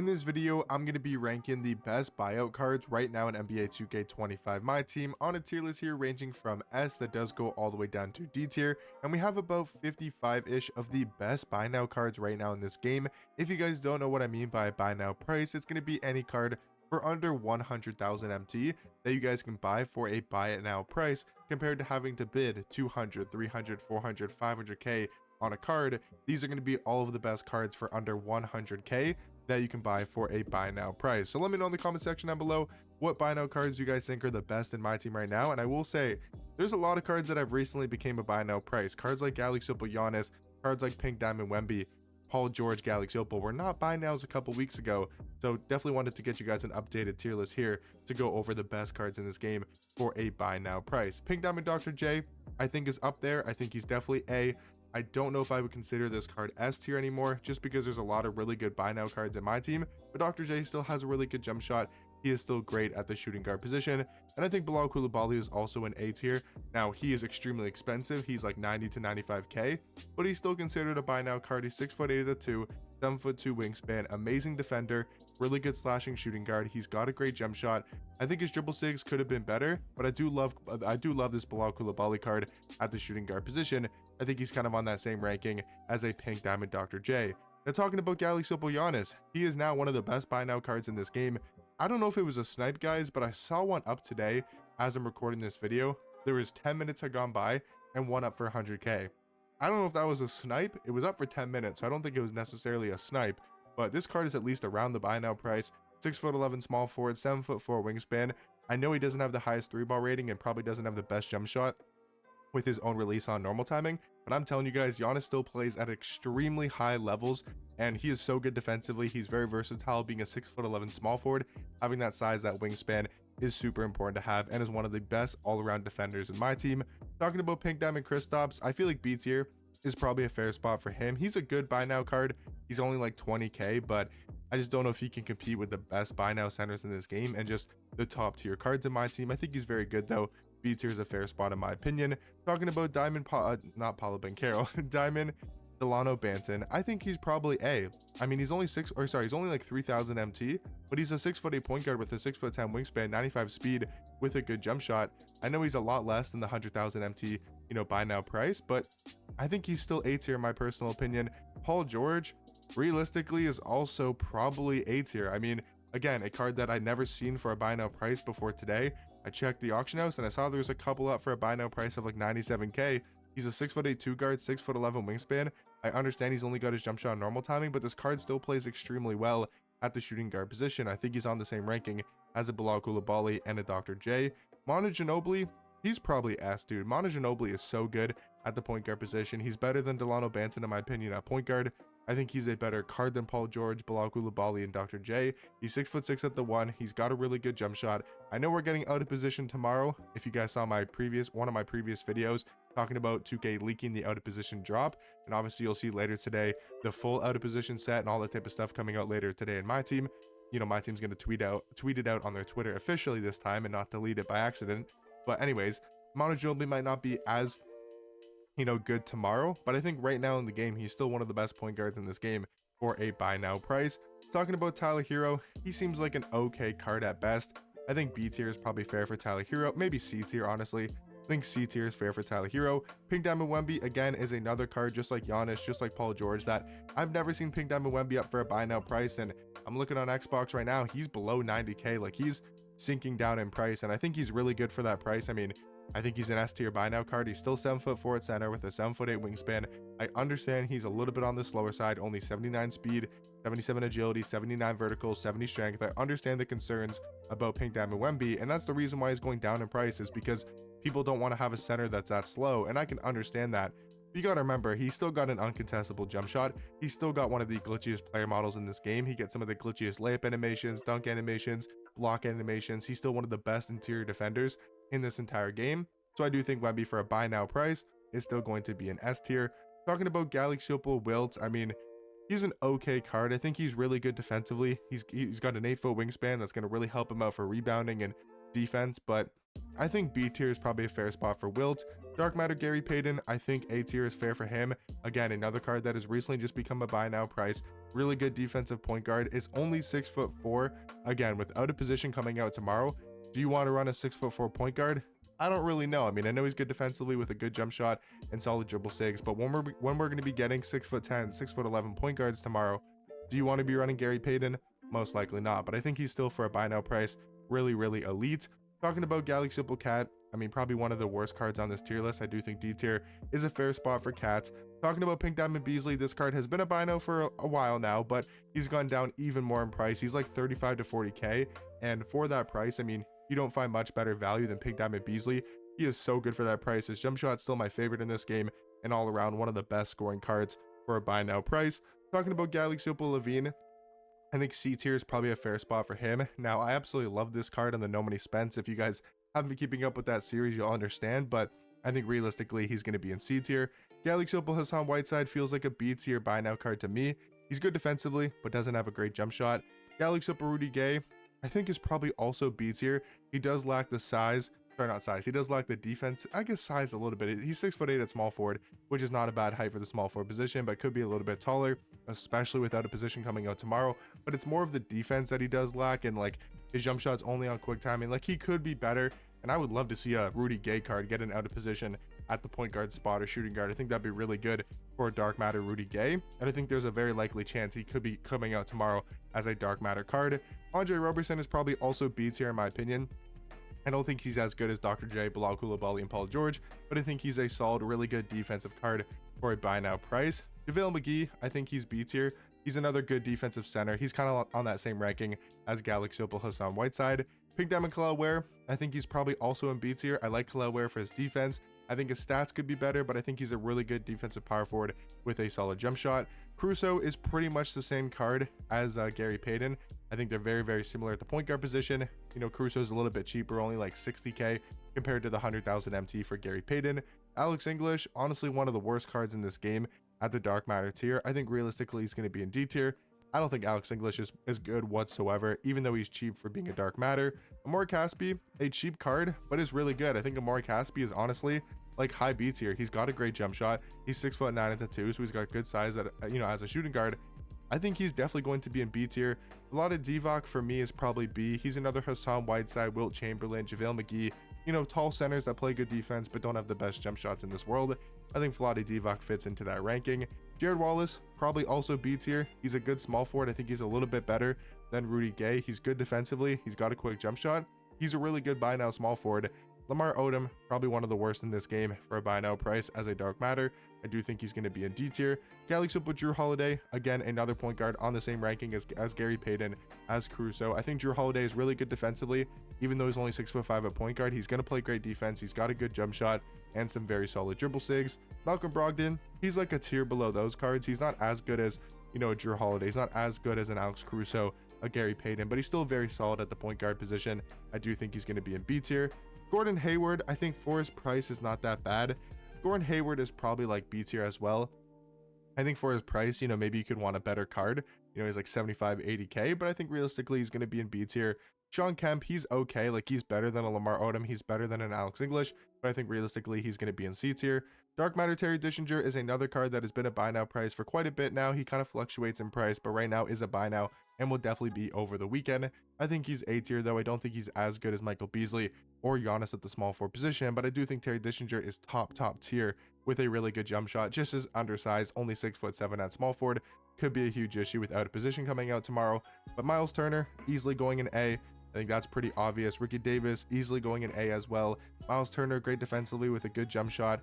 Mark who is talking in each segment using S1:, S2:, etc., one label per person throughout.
S1: In this video, I'm going to be ranking the best buyout cards right now in NBA 2K25 My Team on a tier list here ranging from S that does go all the way down to D tier, and we have about 55-ish of the best buy now cards right now in this game. If you guys don't know what I mean by buy now price, it's going to be any card for under 100,000 MT that you guys can buy for a buy it now price compared to having to bid 200, 300, 400, 500k on a card. These are going to be all of the best cards for under 100k that you can buy for a buy now price. So let me know in the comment section down below what buy now cards you guys think are the best in my team right now. And I will say there's a lot of cards that have recently became a buy now price. Cards like Galaxy Opal Giannis, cards like Pink Diamond Wemby, Paul George, Galaxy Opal were not buy nows a couple weeks ago. So definitely wanted to get you guys an updated tier list here to go over the best cards in this game for a buy now price. Pink Diamond Dr. J I think is up there. I think he's definitely A. I don't know if I would consider this card S tier anymore, just because there's a lot of really good buy now cards in my team, but Dr. J still has a really good jump shot. He is still great at the shooting guard position, and I think Bilal Coulibaly is also an A tier. Now, he is extremely expensive. He's like 90 to 95k, but he's still considered a buy now card. He's 6'8" at the 2, 7'2" wingspan, amazing defender, really good slashing shooting guard. He's got a great jump shot. I think his dribble sigs could have been better, but I do love this Bilal Coulibaly card at the shooting guard position. I think he's kind of on that same ranking as a Pink Diamond Dr. J. Now, talking about Galaxy Opal Giannis, he is now one of the best buy now cards in this game. I don't know if it was a snipe, guys, but I saw one up today as I'm recording this video. There was 10 minutes had gone by and one up for 100k. I don't know if that was a snipe. It was up for 10 minutes, so I don't think it was necessarily a snipe, but this card is at least around the buy now price. 6'11" small forward, 7'4" wingspan. I know he doesn't have the highest 3-ball rating and probably doesn't have the best jump shot with his own release on normal timing, but I'm telling you guys, Giannis still plays at extremely high levels, and he is so good defensively. He's very versatile, being a 6'11" small forward. Having that size, that wingspan is super important to have, and is one of the best all-around defenders in my team. Talking about Pink Diamond Kristaps, I feel like B tier is probably a fair spot for him. He's a good buy now card. He's only like 20k, but I just don't know if he can compete with the best buy now centers in this game and just the top tier cards in my team. I think he's very good though. B tier is a fair spot in my opinion. Talking about Diamond, not Paulo Banchero, Diamond Delano Banton, I think he's probably A. I mean, he's only he's only like 3,000 MT, but he's a 6'8" point guard with a 6'10" wingspan, 95 speed with a good jump shot. I know he's a lot less than the 100,000 MT, buy now price, but I think he's still A tier in my personal opinion. Paul George, realistically, is also probably A tier. I mean, again, a card that I'd never seen for a buy now price before today. I checked the auction house and I saw there's a couple up for a buy now price of like 97k. He's a 6'8" 2 guard, 6'11" wingspan. I understand he's only got his jump shot on normal timing, but this card still plays extremely well at the shooting guard position. I think he's on the same ranking as a Bilal Coulibaly and a Dr. J. Manu Ginobili, he's probably S, dude. Manu Ginobili is so good at the point guard position. He's better than Delano Banton in my opinion at point guard. I think he's a better card than Paul George, Bilal Coulibaly, and Dr. J. He's 6'6" at the 1. He's got a really good jump shot. I know we're getting out of position tomorrow. If you guys saw one of my previous videos talking about 2K leaking the out of position drop, and obviously you'll see later today the full out of position set and all that type of stuff coming out later today in my team. My team's going to tweet it out on their Twitter officially this time and not delete it by accident. But anyways, Manu Ginobili might not be as good tomorrow, but I think right now in the game he's still one of the best point guards in this game for a buy now price. Talking about Tyler Hero, he seems like an okay card at best. I think B tier is probably fair for Tyler Hero, maybe C tier honestly. I think C tier is fair for Tyler Hero. Pink Diamond Wemby again is another card just like Giannis, just like Paul George, that I've never seen Pink Diamond Wemby up for a buy now price, and I'm looking on Xbox right now, he's below 90k. like he's sinking down in price, and I think he's really good for that price. I mean, I think he's an S tier buy now card. He's still 7'4" at center with a 7'8" wingspan. I understand he's a little bit on the slower side, only 79 speed, 77 agility, 79 vertical, 70 strength. I understand the concerns about Pink Diamond Wemby, and that's the reason why he's going down in price, is because people don't want to have a center that's that slow, and I can understand that. You gotta remember, he's still got an uncontestable jump shot. He's still got one of the glitchiest player models in this game. He gets some of the glitchiest layup animations, dunk animations, block animations. He's still one of the best interior defenders in this entire game. So I do think Wemby for a buy now price is still going to be an S tier. Talking about Galaxy Opal Wilt, I mean, he's an okay card. I think he's really good defensively. He's got an 8-foot wingspan that's going to really help him out for rebounding and defense, but I think B tier is probably a fair spot for Wilt. Dark Matter Gary Payton, I think A tier is fair for him. Again, another card that has recently just become a buy now price. Really good defensive point guard. Is only 6'4". Again, without a position coming out tomorrow, do you want to run a 6'4" point guard? I don't really know. I mean, I know he's good defensively with a good jump shot and solid dribble sigs, but when we're going to be getting 6'10", 6'11" point guards tomorrow, do you want to be running Gary Payton? Most likely not, but I think he's still, for a buy now price, really, really elite. Talking about Galaxy Opal Cat, I mean, probably one of the worst cards on this tier list. I do think D tier is a fair spot for Cats. Talking about Pink Diamond Beasley, this card has been a buy now for a while now, but he's gone down even more in price. He's like 35 to 40k, and for that price, I mean, you don't find much better value than Pink Diamond Beasley. He is so good for that price. His jump shot's still my favorite in this game, and all around one of the best scoring cards for a buy now price. Talking about Galaxy Opal Levine, I think C tier is probably a fair spot for him. Now, I absolutely love this card on the No Money Spence. If you guys haven't been keeping up with that series, you'll understand, but I think realistically he's going to be in C tier. Galaxy Opal Hassan Whiteside feels like a B tier buy now card to me. He's good defensively, but doesn't have a great jump shot. Galaxy Opal Rudy Gay, I think, is probably also B tier. He does lack the size. Sorry, not size. He does lack the defense. I guess size a little bit. He's 6'8" at small forward, which is not a bad height for the small forward position, but could be a little bit taller, especially without a position coming out tomorrow. But it's more of the defense that he does lack, and like his jump shot's only on quick timing. Like, he could be better, and I would love to see a Rudy Gay card get an out of position at the point guard spot or shooting guard. I think that'd be really good for a Dark Matter Rudy Gay, and I think there's a very likely chance he could be coming out tomorrow as a Dark Matter card. Andre Roberson is probably also B tier in my opinion. I don't think he's as good as Dr. J, Bilal Coulibaly, and Paul George, but I think he's a solid, really good defensive card for a buy now price. JaVale McGee, I think he's B tier. He's another good defensive center. He's kind of on that same ranking as Galaxy Opal Hassan Whiteside. Pink Diamond Kalel Ware, I think he's probably also in B tier. I like Kalel Ware for his defense. I think his stats could be better, but I think he's a really good defensive power forward with a solid jump shot. Crusoe is pretty much the same card as Gary Payton. I think they're very, very similar at the point guard position. You know, Crusoe's a little bit cheaper, only like 60k compared to the 100,000 MT for Gary Payton. Alex English, honestly one of the worst cards in this game at the Dark Matter tier. I think realistically he's going to be in D tier. I don't think Alex English is good whatsoever, even though he's cheap for being a Dark Matter. Amore Caspi, a cheap card, but is really good. I think Amore Caspi is honestly like high B tier. He's got a great jump shot. He's 6'9" at the 2, so he's got good size at, you know, as a shooting guard. I think he's definitely going to be in B tier. A lot of Divock for me is probably B. He's another Hassan Whiteside, Wilt Chamberlain, JaVale McGee, you know, tall centers that play good defense but don't have the best jump shots in this world. I think Vlade Divac fits into that ranking. Jared Wallace, probably also B tier. He's a good small forward. I think he's a little bit better than Rudy Gay. He's good defensively. He's got a quick jump shot. He's a really good buy now small forward. Lamar Odom, probably one of the worst in this game for a buy now price as a Dark Matter. I do think he's going to be in D tier. Galaxy with Drew Holiday, again, another point guard on the same ranking as Gary Payton, as Crusoe. I think Drew Holiday is really good defensively, even though he's only 6'5" at point guard. He's going to play great defense. He's got a good jump shot and some very solid dribble sigs. Malcolm Brogdon, he's like a tier below those cards. He's not as good as, you know, a Drew Holiday. He's not as good as an Alex Crusoe, a Gary Payton, but he's still very solid at the point guard position. I do think he's going to be in B tier. Gordon Hayward, I think for his price is not that bad. Gordon Hayward is probably like B tier as well. I think for his price, you know, maybe you could want a better card. You know, he's like 75, 80k, but I think realistically he's going to be in B tier. Sean Kemp, he's okay. Like, he's better than a Lamar Odom. He's better than an Alex English, but I think realistically he's going to be in C tier. Dark Matter Terry Dishinger is another card that has been a buy now price for quite a bit now. He kind of fluctuates in price, but right now is a buy now and will definitely be over the weekend. I think he's A tier, though. I don't think he's as good as Michael Beasley or Giannis at the small forward position, but I do think Terry Dishinger is top tier with a really good jump shot, just as undersized, only 6'7" at small forward. Could be a huge issue without a position coming out tomorrow. But Miles Turner, easily going in A. I think that's pretty obvious. Ricky Davis, easily going in A as well. Miles Turner, great defensively with a good jump shot.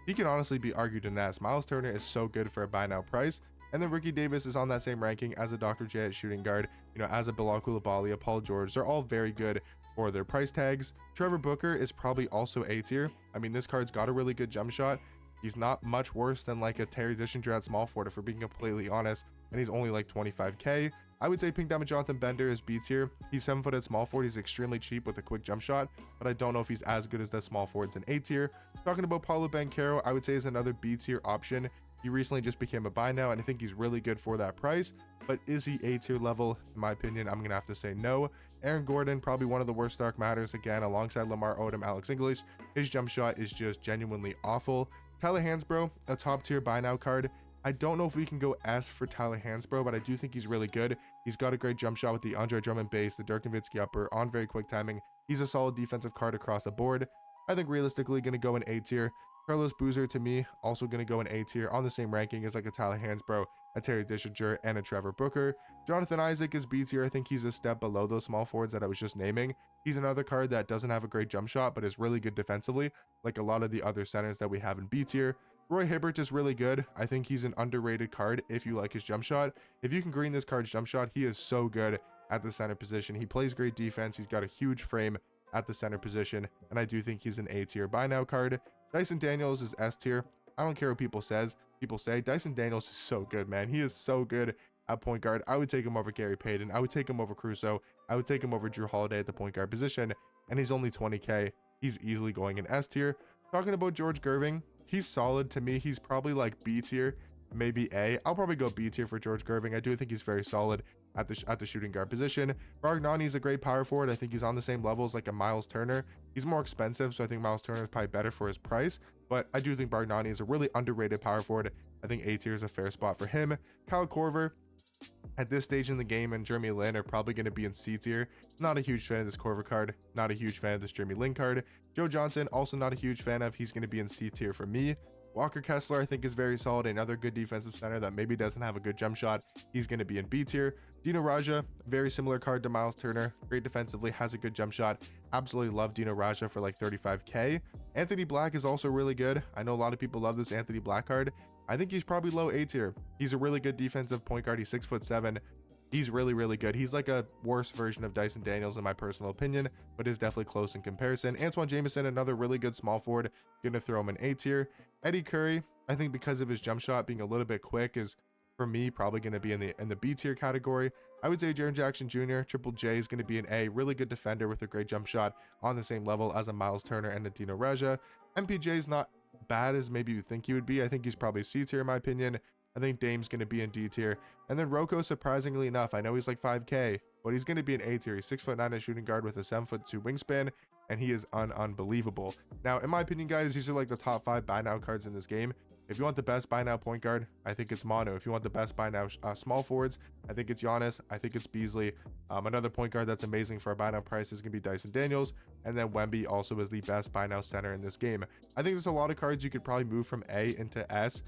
S1: He can honestly be argued in S. Miles Turner is so good for a buy now price. And then Ricky Davis is on that same ranking as a Dr. J at shooting guard, you know, as a Bilal Coulibaly, a Paul George. They're all very good for their price tags. Trevor Booker is probably also A tier. I mean, this card's got a really good jump shot. He's not much worse than like a Terry Dishinger at small forward, if we're being completely honest, and he's only like 25k. I would say Pink Diamond Jonathan Bender is B tier. He's 7 foot at small forward. He's extremely cheap with a quick jump shot, but I don't know if he's as good as the small forwards in A tier. Talking about Paulo Banchero, I would say is another B tier option. He recently just became a buy now, and I think he's really good for that price. But is he A tier level? In my opinion, I'm gonna have to say no. Aaron Gordon, probably one of the worst Dark Matters again, alongside Lamar Odom, Alex English. His jump shot is just genuinely awful. Tyler Hansbrough, a top tier buy now card. I don't know if we can go S for Tyler Hansbrough, but I do think he's really good. He's got a great jump shot with the Andre Drummond base, the Dirk Nowitzki upper, on very quick timing. He's a solid defensive card across the board. I think realistically going to go in A tier. Carlos Boozer, to me, also going to go in A tier on the same ranking as like a Tyler Hansbrough, a Terry Dischinger, and a Trevor Booker. Jonathan Isaac is B tier. I think he's a step below those small forwards that I was just naming. He's another card that doesn't have a great jump shot, but is really good defensively, like a lot of the other centers that we have in B tier. Roy Hibbert is really good. I think he's an underrated card if you like his jump shot. If you can green this card's jump shot, he is so good at the center position. He plays great defense. He's got a huge frame at the center position, and I do think he's an A tier buy now card. Dyson Daniels is S tier. I don't care what people say. Dyson Daniels is so good, man. He is so good at point guard. I would take him over Gary Payton. I would take him over Caruso. I would take him over Drew Holiday at the point guard position, and he's only 20K. He's easily going in S tier. Talking about George Gerving, he's solid to me. He's probably like B tier, maybe A. I'll probably go B tier for George Gerving. I do think he's very solid at the shooting guard position. Bargnani is a great power forward. I think he's on the same level as like a Miles Turner. He's more expensive, so I think Miles Turner is probably better for his price, but I do think Bargnani is a really underrated power forward. I think A tier is a fair spot for him. Kyle Korver, at this stage in the game, and Jeremy Lin are probably going to be in C tier. Not a huge fan of this Korver card. Not a huge fan of this Jeremy Lin card. Joe Johnson, also not a huge fan of. He's going to be in C tier for me. Walker Kessler, I think, is very solid. Another good defensive center that maybe doesn't have a good jump shot. He's going to be in B tier. Dino Raja, very similar card to Miles Turner. Great defensively, has a good jump shot. Absolutely love Dino Raja for like 35K. Anthony Black is also really good. I know a lot of people love this Anthony Black card. I think he's probably low A tier. He's a really good defensive point guard. He's 6'7". He's really, really good. He's like a worse version of Dyson Daniels in my personal opinion, but is definitely close in comparison. Antoine Jameson, another really good small forward. Gonna throw him in A tier. Eddie Curry, I think because of his jump shot being a little bit quick, is for me probably going to be in the B tier category. I would say Jaren Jackson Jr. Triple J is going to be an A. Really good defender with a great jump shot on the same level as a Miles Turner and a Dino Raja. MPJ is not bad as maybe you think he would be. I think he's probably C tier in my opinion. I think Dame's going to be in D tier. And then Rocco, surprisingly enough, I know he's like 5K, but he's going to be an A tier. He's 6'9" a shooting guard with a 7'2" wingspan, and he is unbelievable. Now, in my opinion, guys, these are like the top 5 buy now cards in this game. If you want the best buy now point guard, I think it's Manu. If you want the best buy now small forwards, I think it's Giannis. I think it's Beasley. Another point guard that's amazing for a buy now price is going to be Dyson Daniels. And then Wemby also is the best buy now center in this game. I think there's a lot of cards you could probably move from A into S.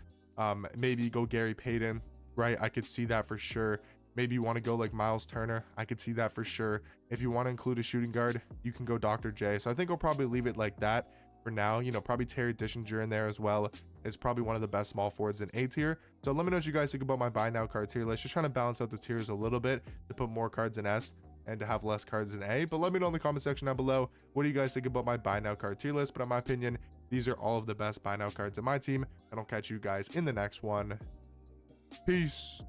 S1: Maybe go Gary Payton, right? I could see that for sure. Maybe you want to go like Miles Turner. I could see that for sure. If you want to include a shooting guard, you can go Dr. J. So I think I'll probably leave it like that for now. You know, probably Terry Dischinger in there as well is probably one of the best small forwards in A tier. So let me know what you guys think about my buy now card tier list. Just trying to balance out the tiers a little bit to put more cards in S and to have less cards in A. But let me know in the comment section down below, what do you guys think about my buy now card tier list? But in my opinion, these are all of the best buy now cards in my team, and I'll catch you guys in the next one. Peace.